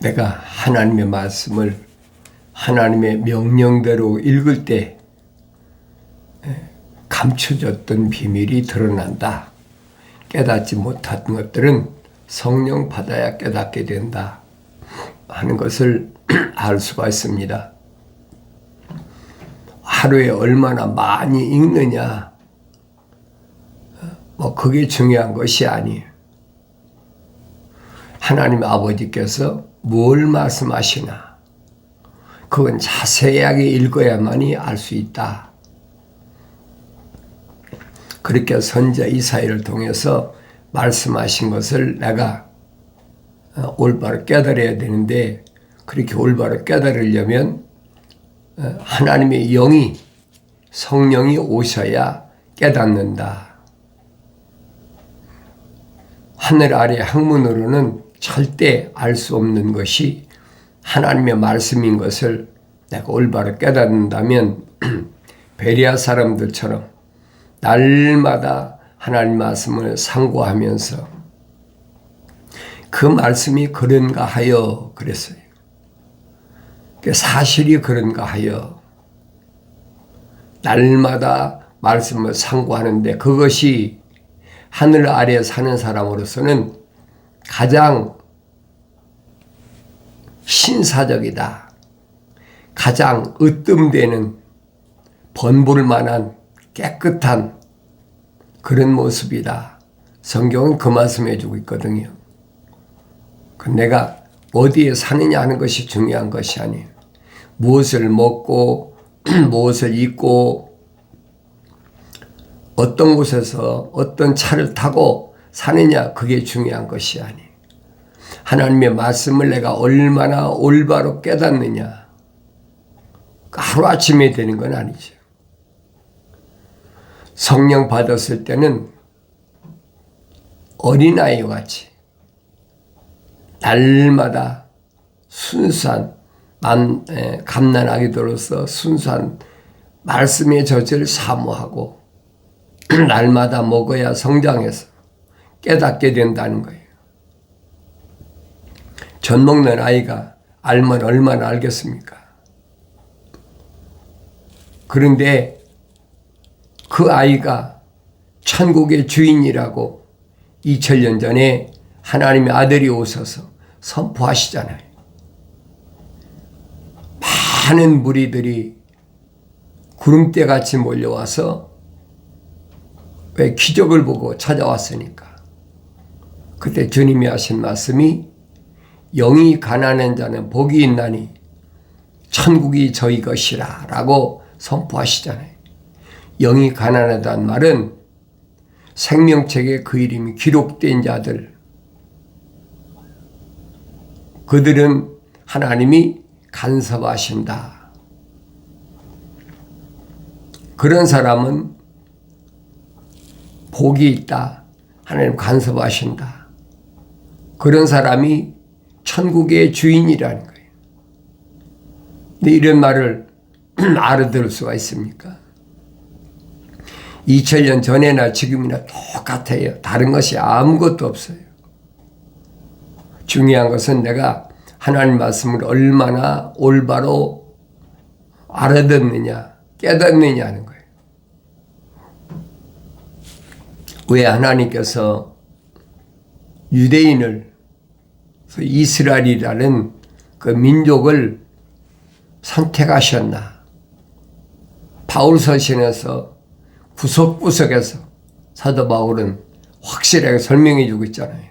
내가 하나님의 말씀을 하나님의 명령대로 읽을 때 감춰졌던 비밀이 드러난다. 깨닫지 못한 것들은 성령 받아야 깨닫게 된다 하는 것을 알 수가 있습니다. 하루에 얼마나 많이 읽느냐, 그게 중요한 것이 아니에요. 하나님 아버지께서 뭘 말씀하시나, 그건 자세하게 읽어야만이 알 수 있다. 그렇게 선지자 이사야를 통해서 말씀하신 것을 내가 올바로 깨달아야 되는데, 그렇게 올바로 깨달으려면 하나님의 영이, 성령이 오셔야 깨닫는다. 하늘 아래 학문으로는 절대 알 수 없는 것이 하나님의 말씀인 것을 내가 올바로 깨닫는다면 베레아 사람들처럼 날마다 하나님 말씀을 상고하면서 그 말씀이 그런가 하여 그랬어요. 사실이 그런가 하여 날마다 말씀을 상고하는데, 그것이 하늘 아래 사는 사람으로서는 가장 신사적이다. 가장 으뜸되는, 번볼 만한 깨끗한 그런 모습이다. 성경은 그 말씀해 주고 있거든요. 내가 어디에 사느냐 하는 것이 중요한 것이 아니에요. 무엇을 먹고 무엇을 입고 어떤 곳에서 어떤 차를 타고 사느냐, 그게 중요한 것이 아니에요. 하나님의 말씀을 내가 얼마나 올바로 깨닫느냐, 하루아침에 되는 건 아니죠. 성령 받았을 때는 어린아이와 같이 날마다 순수한 갓난아기들로서 순수한 말씀의 젖을 사모하고 날마다 먹어야 성장해서 깨닫게 된다는 거예요. 젖 먹는 아이가 알면 얼마나 알겠습니까? 그런데 그 아이가 천국의 주인이라고 2000년 전에 하나님의 아들이 오셔서 선포하시잖아요. 많은 무리들이 구름대같이 몰려와서, 왜? 기적을 보고 찾아왔으니까. 그때 주님이 하신 말씀이 영이 가난한 자는 복이 있나니 천국이 저희 것이라 라고 선포하시잖아요. 영이 가난하다는 말은 생명책에 그 이름이 기록된 자들, 그들은 하나님이 간섭하신다. 그런 사람은 복이 있다. 하나님 간섭하신다. 그런 사람이 천국의 주인이라는 거예요. 근데 이런 말을 알아들을 수가 있습니까? 2000년 전에나 지금이나 똑같아요. 다른 것이 아무것도 없어요. 중요한 것은 내가 하나님 말씀을 얼마나 올바로 알아듣느냐, 깨닫느냐 하는 거예요. 왜 하나님께서 유대인을, 이스라엘이라는 그 민족을 선택하셨나? 바울 서신에서 구석구석에서 사도 바울은 확실하게 설명해 주고 있잖아요.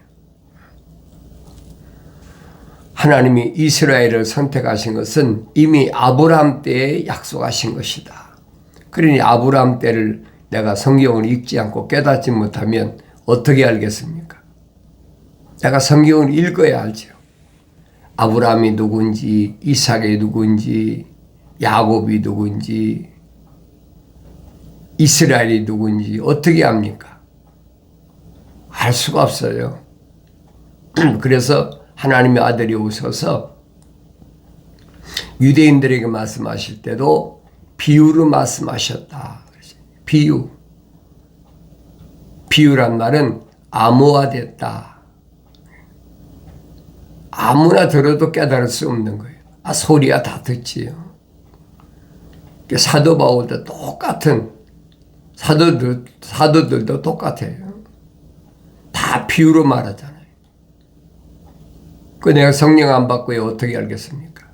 하나님이 이스라엘을 선택하신 것은 이미 아브라함 때에 약속하신 것이다. 그러니 아브라함 때를 내가 성경을 읽지 않고 깨닫지 못하면 어떻게 알겠습니까? 내가 성경을 읽어야 알죠. 아브라함이 누군지, 이삭이 누군지, 야곱이 누군지, 이스라엘이 누군지 어떻게 압니까? 알 수가 없어요. 그래서 하나님의 아들이 오셔서 유대인들에게 말씀하실 때도 비유로 말씀하셨다. 비유. 비유란 말은 암호화됐다. 아무나 들어도 깨달을 수 없는 거예요. 소리야 다 듣지요. 사도 바울도 똑같은, 사도들도 똑같아요. 다 비유로 말하잖아요. 내가 성령 안 받고 어떻게 알겠습니까?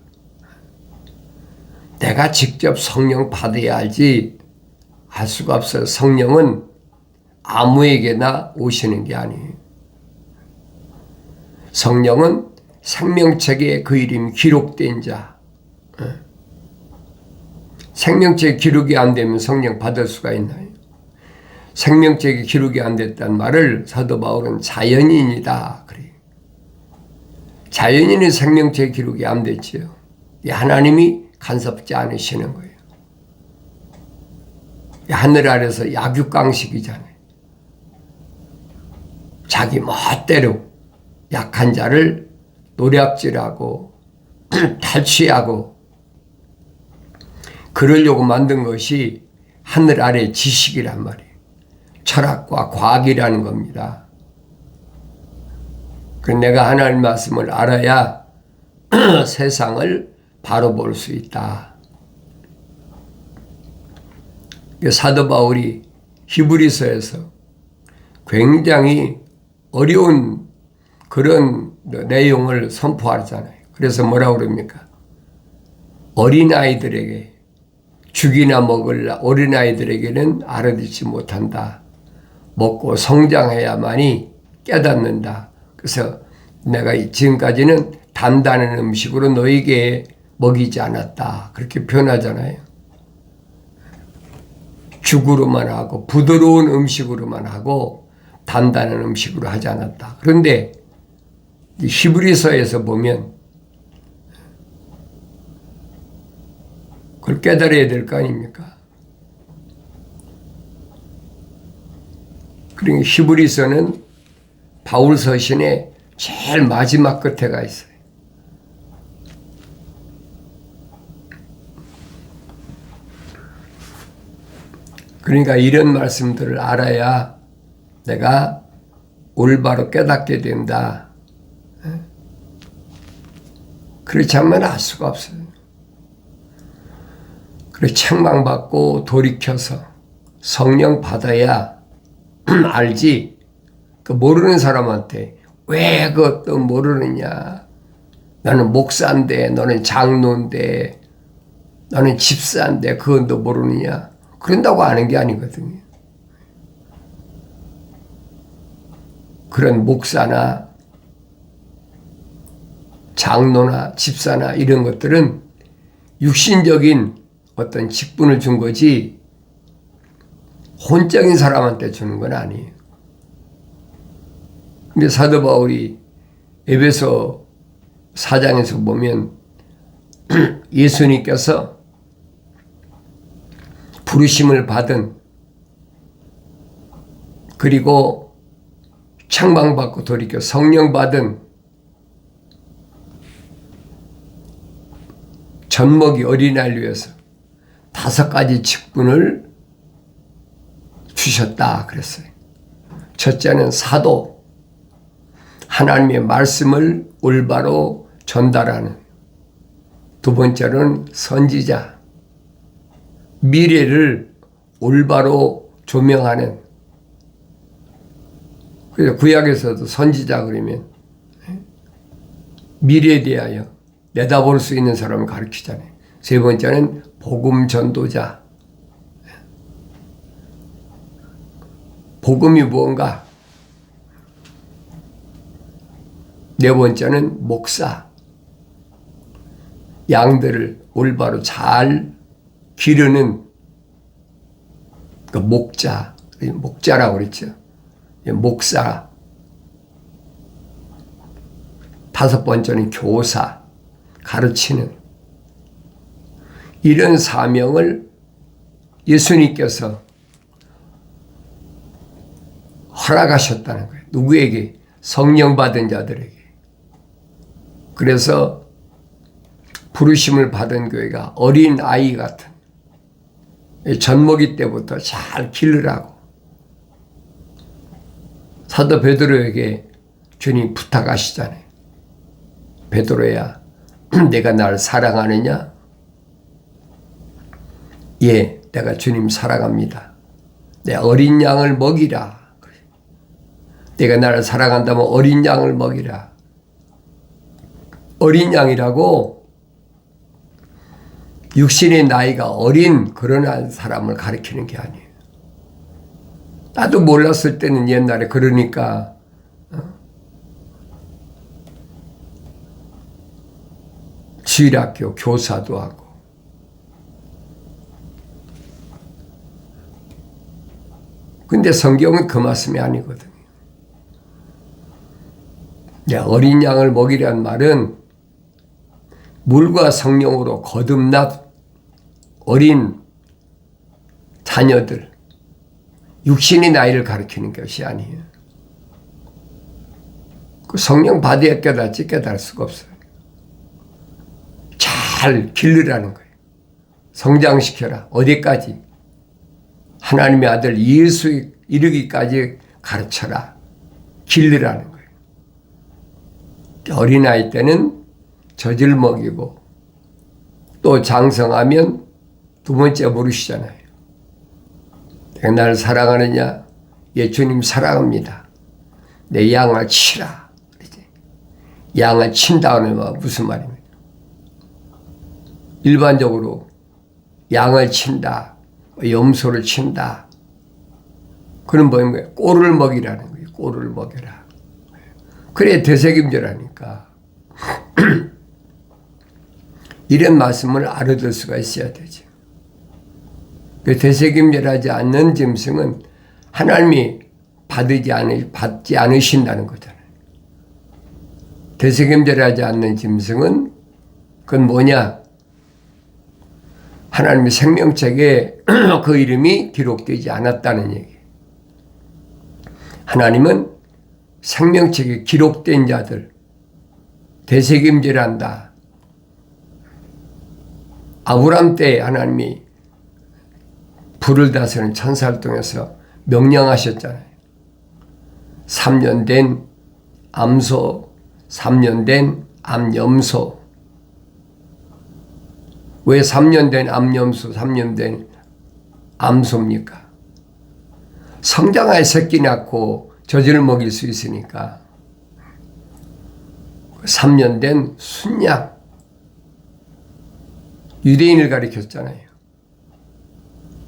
내가 직접 성령 받아야 알지 알 수가 없어요. 성령은 아무에게나 오시는 게 아니에요. 성령은 생명책에 그 이름이 기록된 자. 생명책 기록이 안 되면 성령 받을 수가 있나요? 생명책에 기록이 안 됐다는 말을 사도 바울은 자연인이다 그래요. 자연인은 생명책 기록이 안 됐지요. 하나님이 간섭지 않으시는 거예요. 하늘 아래서 약육강식이잖아요. 자기 멋대로 약한 자를 노략질하고 탈취하고 그러려고 만든 것이 하늘 아래 지식이란 말이에요. 철학과 과학이라는 겁니다. 내가 하나님 말씀을 알아야 세상을 바로 볼 수 있다. 사도 바울이 히브리서에서 굉장히 어려운 그런 내용을 선포하잖아요. 그래서 뭐라고 그럽니까? 어린아이들에게, 죽이나 먹을 어린아이들에게는 알아듣지 못한다. 먹고 성장해야만이 깨닫는다. 그래서 내가 지금까지는 단단한 음식으로 너에게 먹이지 않았다. 그렇게 표현하잖아요. 죽으로만 하고 부드러운 음식으로만 하고 단단한 음식으로 하지 않았다. 그런데 히브리서에서 보면 그걸 깨달아야 될 거 아닙니까? 그러니까 히브리서는 바울 서신의 제일 마지막 끝에가 있어요. 그러니까 이런 말씀들을 알아야 내가 올바로 깨닫게 된다. 그렇지 않으면 알 수가 없어요. 그래 책망받고 돌이켜서 성령 받아야 알지. 그 모르는 사람한테 왜 그것도 모르느냐. 나는 목사인데 너는 장로인데 너는 집사인데 그건 너 모르느냐. 그런다고 아는 게 아니거든요. 그런 목사나 장로나 집사나 이런 것들은 육신적인 어떤 직분을 준 거지 혼적인 사람한테 주는 건 아니에요. 근데 사도 바울이 에베소 4장에서 보면 예수님께서 부르심을 받은 그리고 책망받고 돌이켜 성령 받은 젖먹이 어린아이를 위해서 5가지 직분을 주셨다 그랬어요. 첫째는 사도, 하나님의 말씀을 올바로 전달하는. 두 번째는 선지자, 미래를 올바로 조명하는. 그래서 구약에서도 선지자 그러면 미래에 대하여 내다볼 수 있는 사람을 가르치잖아요. 세 번째는 복음 전도자. 복음이 무언가? 네 번째는 목사. 양들을 올바로 잘 기르는 그 목자. 목자라고 그랬죠. 목사. 5번째는 교사. 가르치는. 이런 사명을 예수님께서 허락하셨다는 거예요. 누구에게? 성령 받은 자들에게. 그래서 부르심을 받은 교회가 어린 아이 같은 젖먹이 때부터 잘 기르라고 사도 베드로에게 주님 부탁하시잖아요. 베드로야, 내가 날 사랑하느냐? 예, 내가 주님 사랑합니다. 내 어린 양을 먹이라. 내가 나를 사랑한다면 어린 양을 먹이라. 어린 양이라고 육신의 나이가 어린 그런 사람을 가리키는 게 아니에요. 나도 몰랐을 때는 옛날에 그러니까 주일학교 교사도 하고 근데 성경은 그 말씀이 아니거든요. 어린 양을 먹이란 말은 물과 성령으로 거듭난 어린 자녀들, 육신의 나이를 가리키는 것이 아니에요. 그 성령 받아야 깨닫지 깨달을 수가 없어요. 잘 기르라는 거예요. 성장시켜라. 어디까지? 하나님의 아들 예수에 이르기까지 가르쳐라. 기르라는 거예요. 어린아이 때는 젖을 먹이고 또 장성하면 두 번째 물으시잖아요. 내가 나를 사랑하느냐? 예, 주님 사랑합니다. 내 양을 치라. 그러지. 양을 친다는 무슨 말입니까? 일반적으로 양을 친다, 염소를 친다. 그런 뭐예요? 꼴을 먹이라는 거예요. 꼴을 먹여라. 그래 되새김질하니까 이런 말씀을 알아들 수가 있어야 되죠. 그 되새김질하지 않는 짐승은 하나님이 받지 않으신다는 거잖아요. 되새김질하지 않는 짐승은 그건 뭐냐? 하나님의 생명책에 그 이름이 기록되지 않았다는 얘기예요. 하나님은 생명책에 기록된 자들 되새김질한다. 아브람 때 하나님이 불을 다스리는 천사를 통해서 명령하셨잖아요. 3년 된 암소, 3년 된 암염소. 왜 3년 된 암염소, 3년 된 암소입니까? 성장하여 새끼 낳고 젖을 먹일 수 있으니까 3년 된 순양 유대인을 가리켰잖아요.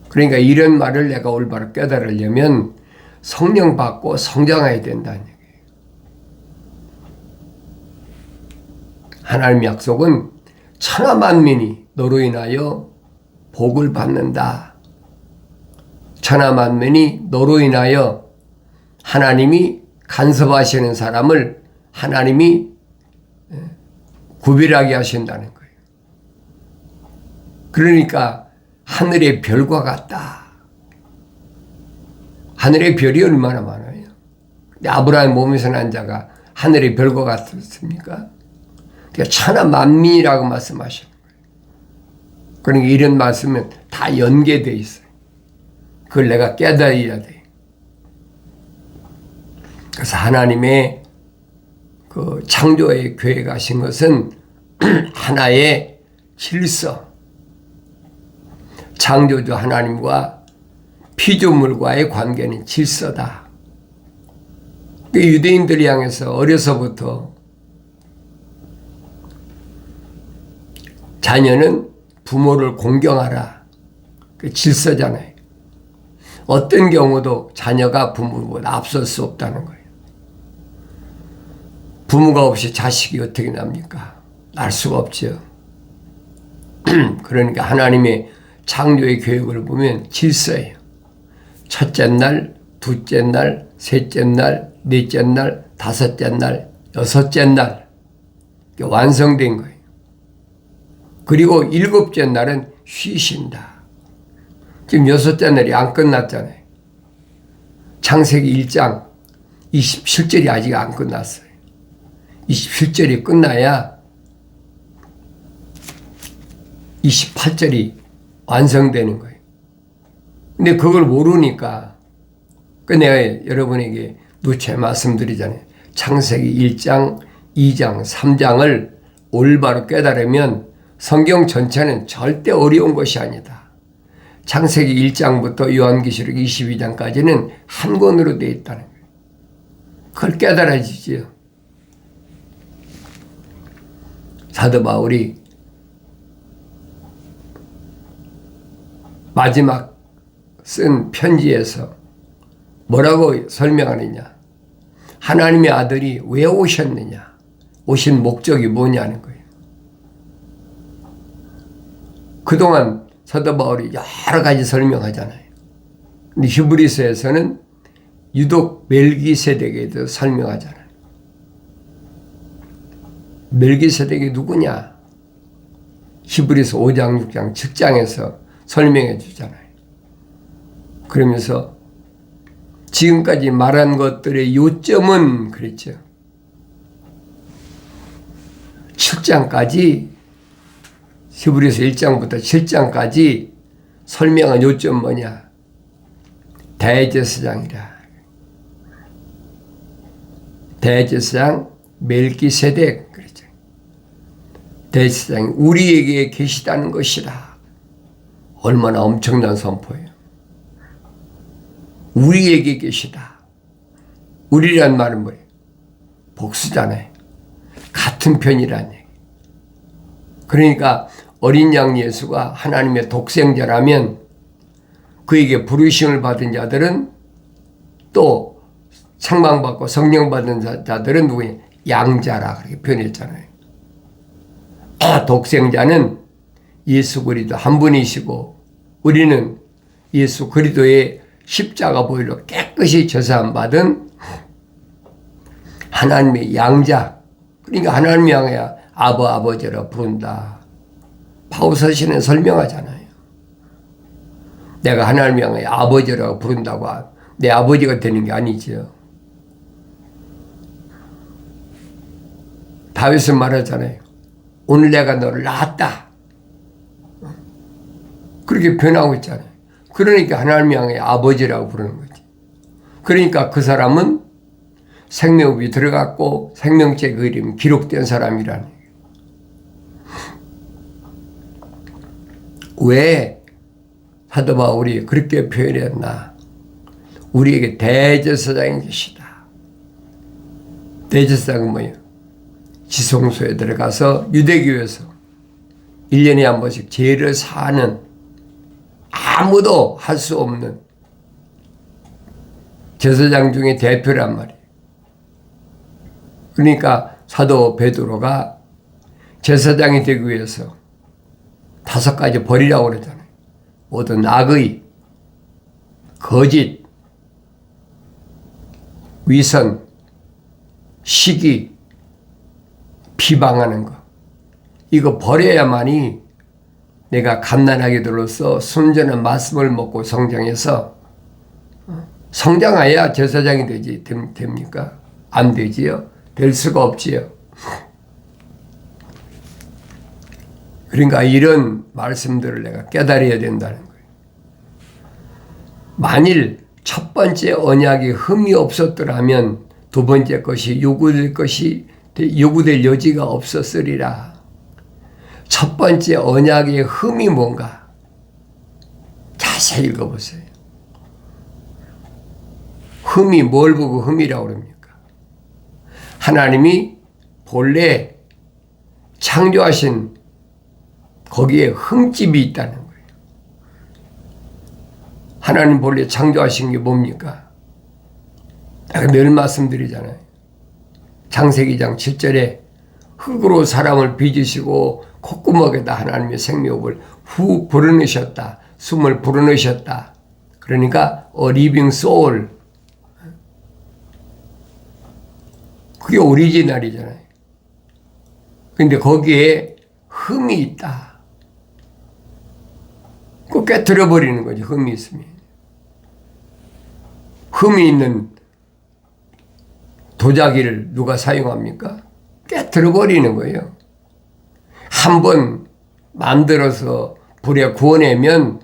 그러니까 이런 말을 내가 올바로 깨달으려면 성령 받고 성장해야 된다는 얘기예요. 하나님의 약속은 천하 만민이 너로 인하여 복을 받는다. 천하 만민이 너로 인하여 하나님이 간섭하시는 사람을 하나님이 구별하게 하신다는 거예요. 그러니까 하늘의 별과 같다. 하늘의 별이 얼마나 많아요. 근데 아브라함 몸에서 난 자가 하늘의 별과 같습니까? 그러니까 천하 만민이라고 말씀하시는 거예요. 그러니까 이런 말씀은 다 연계되어 있어요. 그걸 내가 깨달아야 돼. 그래서 하나님의 그 창조의 계획하신 것은 하나의 질서, 창조주 하나님과 피조물과의 관계는 질서다. 유대인들 향해서 어려서부터 자녀는 부모를 공경하라. 그 질서잖아요. 어떤 경우도 자녀가 부모보다 앞설 수 없다는 거예요. 부모가 없이 자식이 어떻게 납니까? 날 수가 없죠. 그러니까 하나님의 창조의 계획을 보면 질서예요. 첫째 날, 둘째 날, 셋째 날, 넷째 날, 다섯째 날, 여섯째 날 완성된 거예요. 그리고 일곱째 날은 쉬신다. 지금 여섯째 날이 안 끝났잖아요. 창세기 1장 27절이 아직 안 끝났어요. 27절이 끝나야 28절이 완성되는 거예요. 근데 그걸 모르니까 내가 여러분에게 누차 말씀드리잖아요. 창세기 1장 2장, 3장을 올바로 깨달으면 성경 전체는 절대 어려운 것이 아니다. 창세기 1장부터 요한계시록 22장까지는 한 권으로 되어 있다는 거예요. 그걸 깨달아지지요. 사도 바울이 마지막 쓴 편지에서 뭐라고 설명하느냐. 하나님의 아들이 왜 오셨느냐. 오신 목적이 뭐냐는 거예요. 그동안 사도 바울이 여러 가지 설명하잖아요. 근데 히브리서에서는 유독 멜기세덱에 대해서 설명하잖아요. 멜기세덱이 누구냐? 히브리서 5장, 6장, 7장에서 설명해 주잖아요. 그러면서 지금까지 말한 것들의 요점은 그랬죠. 7장까지 히브리서 1장부터 7장까지 설명한 요점 뭐냐? 대제사장이라. 대제사장 멜기세덱 그랬죠. 대제사장이 우리에게 계시다는 것이라. 얼마나 엄청난 선포예요. 우리에게 계시다. 우리란 말은 뭐예요? 복수잖아요. 같은 편이라는 얘기. 그러니까 어린 양 예수가 하나님의 독생자라면 그에게 부르심을 받은 자들은 또 책망받고 성령 받은 자들은 누구냐? 양자라 그렇게 표현했잖아요. 독생자는 예수 그리스도 한 분이시고 우리는 예수 그리스도의 십자가 보혈로 깨끗이 제사함 받은 하나님의 양자. 그러니까 하나님의 양이야 아버지라 부른다. 바울서신은 설명하잖아요. 내가 하나님의 양의 아버지라고 부른다고 내 아버지가 되는 게 아니죠. 다윗은 말하잖아요. 오늘 내가 너를 낳았다. 그렇게 변하고 있잖아요. 그러니까 하나님의 양의 아버지라고 부르는 거지. 그러니까 그 사람은 생명이 들어갔고 생명체 그 이름이 기록된 사람이라는 거예요. 왜 사도 바울이 그렇게 표현했나? 우리에게 대제사장이 계시다. 대제사장은 뭐예요? 지성소에 들어가서 유대교에서 1년에 한 번씩 죄를 사하는 아무도 할 수 없는 제사장 중에 대표란 말이에요. 그러니까 사도 베드로가 제사장이 되기 위해서 5가지 버리라고 그러잖아요. 모든 악의, 거짓, 위선, 시기, 비방하는 거. 이거 버려야만이 내가 갓난아기들로서 순전한 말씀을 먹고 성장해서 성장해야 제사장이 되지 됩니까? 안 되지요. 될 수가 없지요. 그러니까 이런 말씀들을 내가 깨달아야 된다는 거예요. 만일 첫 번째 언약이 흠이 없었더라면 두 번째 것이 요구될 여지가 없었으리라. 첫 번째 언약의 흠이 뭔가? 자세히 읽어보세요. 흠이 뭘 보고 흠이라고 그럽니까? 하나님이 본래 창조하신 거기에 흠집이 있다는 거예요. 하나님 본래 창조하신 게 뭡니까? 내가 늘 말씀드리잖아요. 창세기 2장 7절에 흙으로 사람을 빚으시고 콧구멍에다 하나님의 생명을 후 불어넣으셨다. 숨을 불어넣으셨다. 그러니까 a living soul. 그게 오리지널이잖아요. 근데 거기에 흠이 있다. 그거 깨트려버리는 거죠. 흠이 있으면. 흠이 있는 도자기를 누가 사용합니까? 깨트려버리는 거예요. 한번 만들어서 불에 구워내면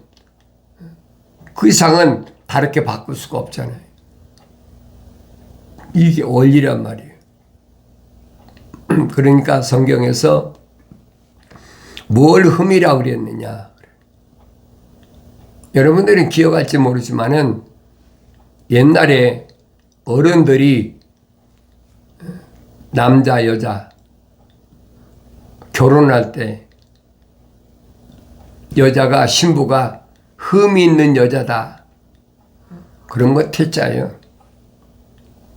그 이상은 다르게 바꿀 수가 없잖아요. 이게 원리란 말이에요. 그러니까 성경에서 뭘 흠이라고 그랬느냐. 여러분들은 기억할지 모르지만은 옛날에 어른들이 남자, 여자 결혼할 때 여자가, 신부가 흠이 있는 여자다. 그런 거 태자예요.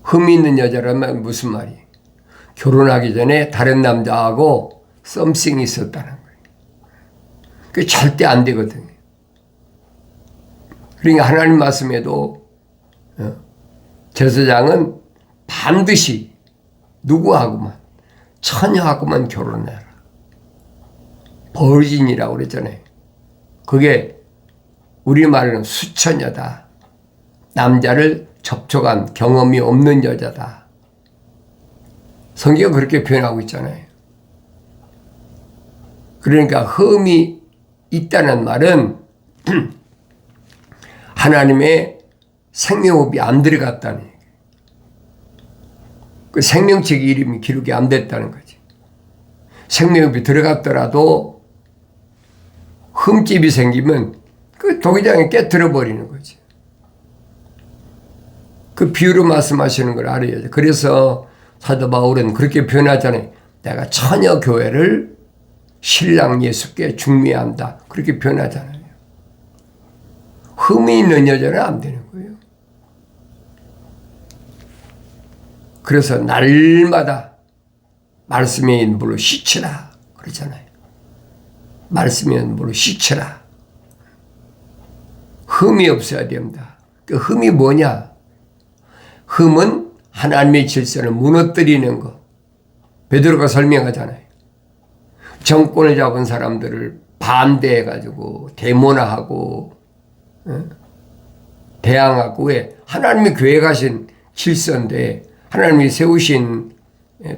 흠이 있는 여자라면 무슨 말이에요? 결혼하기 전에 다른 남자하고 썸씽이 있었다는 거예요. 그게 절대 안 되거든요. 그러니까 하나님 말씀에도 제사장은 반드시 누구하고만, 처녀하고만 결혼해라. 버진이라고 그랬잖아요. 그게 우리말로는 수처녀다. 남자를 접촉한 경험이 없는 여자다. 성경은 그렇게 표현하고 있잖아요. 그러니까 흠이 있다는 말은 하나님의 생명호흡이 안 들어갔다는 얘기예요. 그 생명책 이름이 기록이 안 됐다는 거지. 생명호흡이 들어갔더라도 흠집이 생기면 그 도기장에 깨트려 버리는 거지. 그 비유로 말씀하시는 걸 알아야죠. 그래서 사도 바울은 그렇게 표현하잖아요. 내가 처녀 교회를 신랑 예수께 중매한다. 그렇게 표현하잖아요. 흠이 있는 여자는 안 되는 거예요. 그래서 날마다 말씀의 인물로 씻으라 그러잖아요. 말씀의 인물로 씻으라. 흠이 없어야 됩니다. 그 흠이 뭐냐? 흠은 하나님의 질서를 무너뜨리는 거. 베드로가 설명하잖아요. 정권을 잡은 사람들을 반대해가지고 대모나하고 대항하고, 왜? 하나님이 계획하신 질서인데, 하나님이 세우신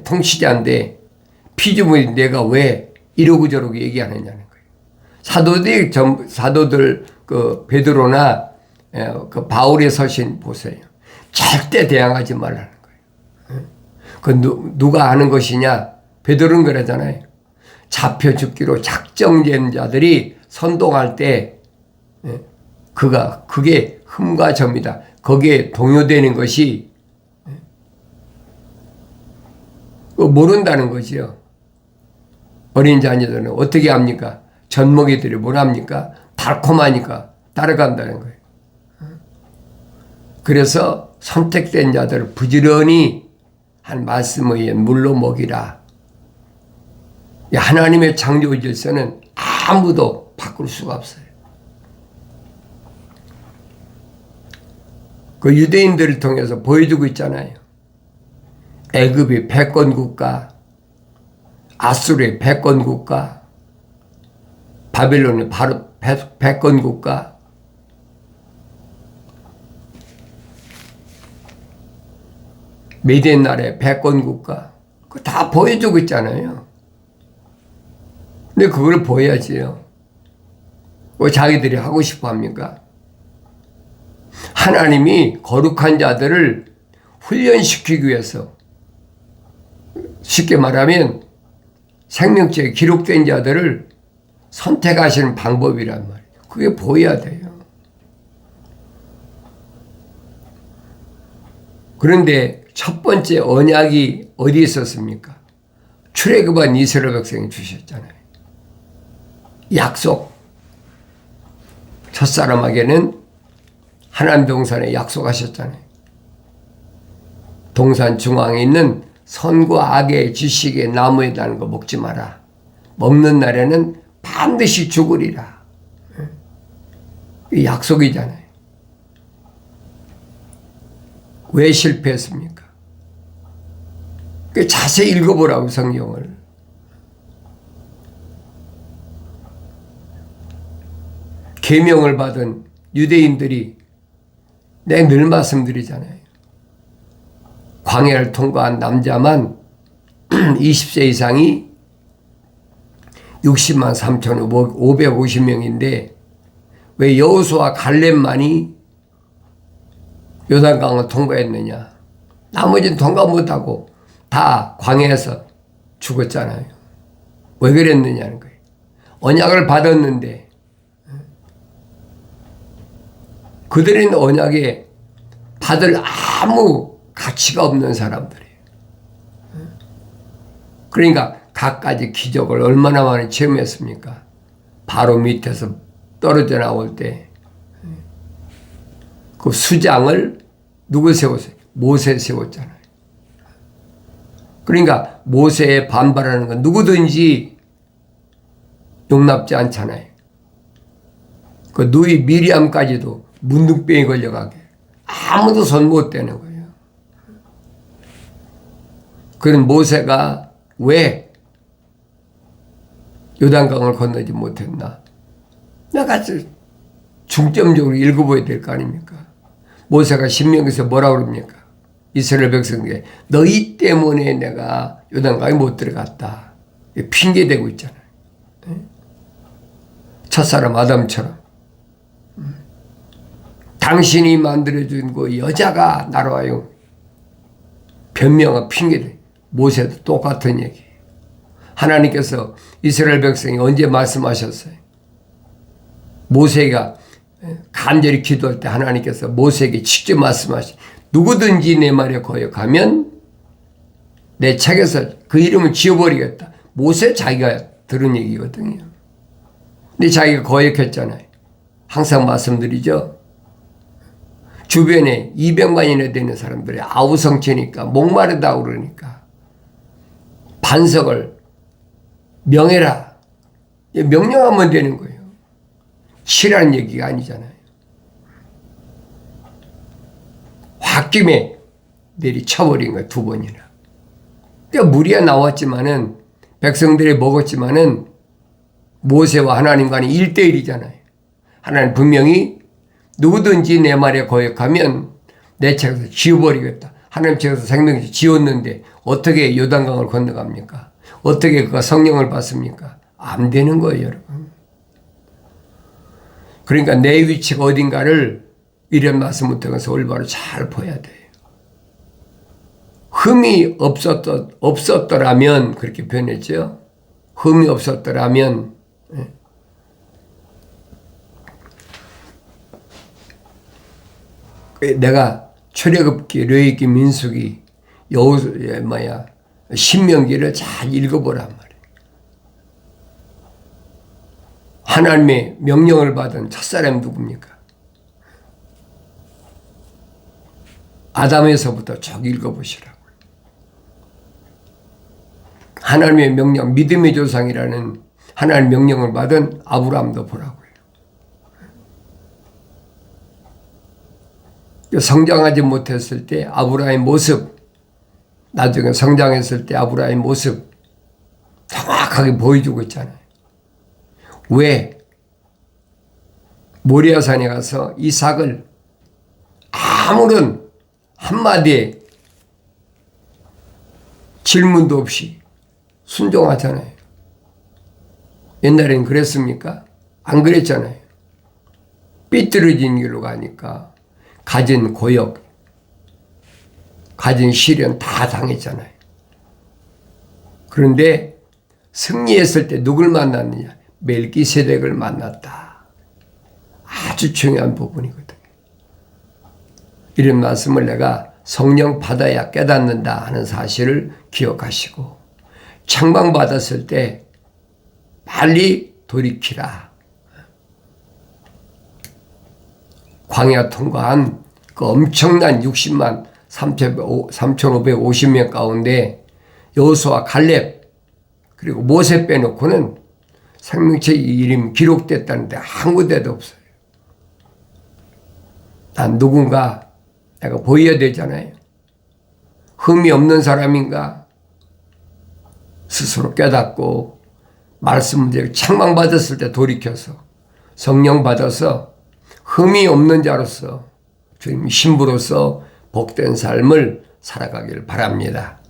통치자인데 피조물인 내가 왜 이러고 저러고 얘기하느냐는 거예요. 사도들 그 베드로나 그 바울의 서신 보세요. 절대 대항하지 말라는 거예요. 그 누가 하는 것이냐? 베드로는 그러잖아요. 잡혀 죽기로 작정된 자들이 선동할 때 그게 흠과 점이다. 거기에 동요되는 것이 모른다는 거지요. 어린 자녀들은 어떻게 합니까? 젖먹이들이 뭘 합니까? 달콤하니까 따라간다는 거예요. 그래서 선택된 자들을 부지런히 한 말씀에 의해 물로 먹이라. 하나님의 창조 질서는 아무도 바꿀 수가 없어요. 그 유대인들을 통해서 보여주고 있잖아요. 애굽이 패권 국가, 아수르의 패권 국가, 바벨론의 바로 패권 국가, 미디안 나라의 패권 국가, 그거 다 보여주고 있잖아요. 근데 그걸 보여야지요. 왜 자기들이 하고 싶어 합니까? 하나님이 거룩한 자들을 훈련시키기 위해서, 쉽게 말하면 생명책에 기록된 자들을 선택하시는 방법이란 말이에요. 그게 보여야 돼요. 그런데 첫 번째 언약이 어디 있었습니까? 출애굽한 이스라엘 백성이 주셨잖아요. 약속. 첫사람에게는 하나님 동산에 약속하셨잖아요. 동산 중앙에 있는 선과 악의 지식의 나무에 다는 거 먹지 마라. 먹는 날에는 반드시 죽으리라. 약속이잖아요. 왜 실패했습니까? 자세히 읽어보라고, 성경을. 계명을 받은 유대인들이, 내가 늘 말씀드리잖아요. 광야를 통과한 남자만 20세 이상이 60만 3,550명인데 왜 여호수아 갈렙만이 요단강을 통과했느냐? 나머지는 통과 못하고 다 광야에서 죽었잖아요. 왜 그랬느냐는 거예요. 언약을 받았는데 그들은 언약에 받을 아무 가치가 없는 사람들이에요. 그러니까 갖가지 기적을 얼마나 많이 체험했습니까? 바로 밑에서 떨어져 나올 때 그 수장을 누구 세웠어요? 모세 세웠잖아요. 그러니까 모세에 반발하는 건 누구든지 용납지 않잖아요. 그 누이 미리암까지도 문둥병이 걸려가게 아무도 손 못 대는 거예요. 그런 모세가 왜 요단강을 건너지 못했나? 내가 중점적으로 읽어봐야 될 거 아닙니까? 모세가 신명기에서 뭐라고 그럽니까? 이스라엘 백성에게 너희 때문에 내가 요단강에 못 들어갔다. 핑계대고 있잖아요. 첫사람 아담처럼 당신이 만들어준 그 여자가 나로 하여금 변명과 핑계대. 모세도 똑같은 얘기예요. 하나님께서 이스라엘 백성이 언제 말씀하셨어요? 모세가 간절히 기도할 때 하나님께서 모세에게 직접 말씀하시 누구든지 내 말에 거역하면 내 책에서 그 이름을 지워버리겠다. 모세 자기가 들은 얘기거든요. 근데 자기가 거역했잖아요. 항상 말씀드리죠. 주변에 200만이나 되는 사람들이 아우성치니까 목마르다고 그러니까 반석을 명해라. 명령하면 되는 거예요. 치라는 얘기가 아니잖아요. 홧김에 내리쳐버린 거예요. 2번이나. 그러니까 무리가 나왔지만은 백성들이 먹었지만은 모세와 하나님과는 1대1이잖아요. 하나님 분명히 누구든지 내 말에 거역하면 내 책에서 지워버리겠다. 하나님 책에서 생명지 지웠는데 어떻게 요단강을 건너갑니까? 어떻게 그가 성령을 받습니까? 안 되는 거예요, 여러분. 그러니까 내 위치가 어딘가를 이런 말씀을 통해서 올바로 잘 봐야 돼요. 흠이 없었더라면 그렇게 변했죠. 흠이 없었더라면 내가 출애굽기, 레위기, 민수기, 신명기를 잘 읽어보란 말이에요. 하나님의 명령을 받은 첫사람이 누굽니까? 아담에서부터 쭉 읽어보시라고요. 하나님의 명령, 믿음의 조상이라는 하나님의 명령을 받은 아브라함도 보라고요. 성장하지 못했을 때 아브라함의 모습, 나중에 성장했을 때 아브라함의 모습 정확하게 보여주고 있잖아요. 왜? 모리아산에 가서 이삭을 아무런 한마디의 질문도 없이 순종하잖아요. 옛날엔 그랬습니까? 안 그랬잖아요. 삐뚤어진 길로 가니까 가진 고역, 가진 시련 다 당했잖아요. 그런데 승리했을 때 누굴 만났느냐? 멜기세덱을 만났다. 아주 중요한 부분이거든요. 이런 말씀을 내가 성령 받아야 깨닫는다 하는 사실을 기억하시고 책망받았을 때 빨리 돌이키라. 광야 통과한 그 엄청난 60만 3,550명 가운데 여호수아, 갈렙 그리고 모세 빼놓고는 생명책 이름 기록됐다는데 한 군데도 없어요. 난 누군가 내가 보여야 되잖아요. 흠이 없는 사람인가 스스로 깨닫고 말씀을 책망받았을 때 돌이켜서 성령 받아서 흠이 없는 자로서 주님 신부로서 복된 삶을 살아가길 바랍니다.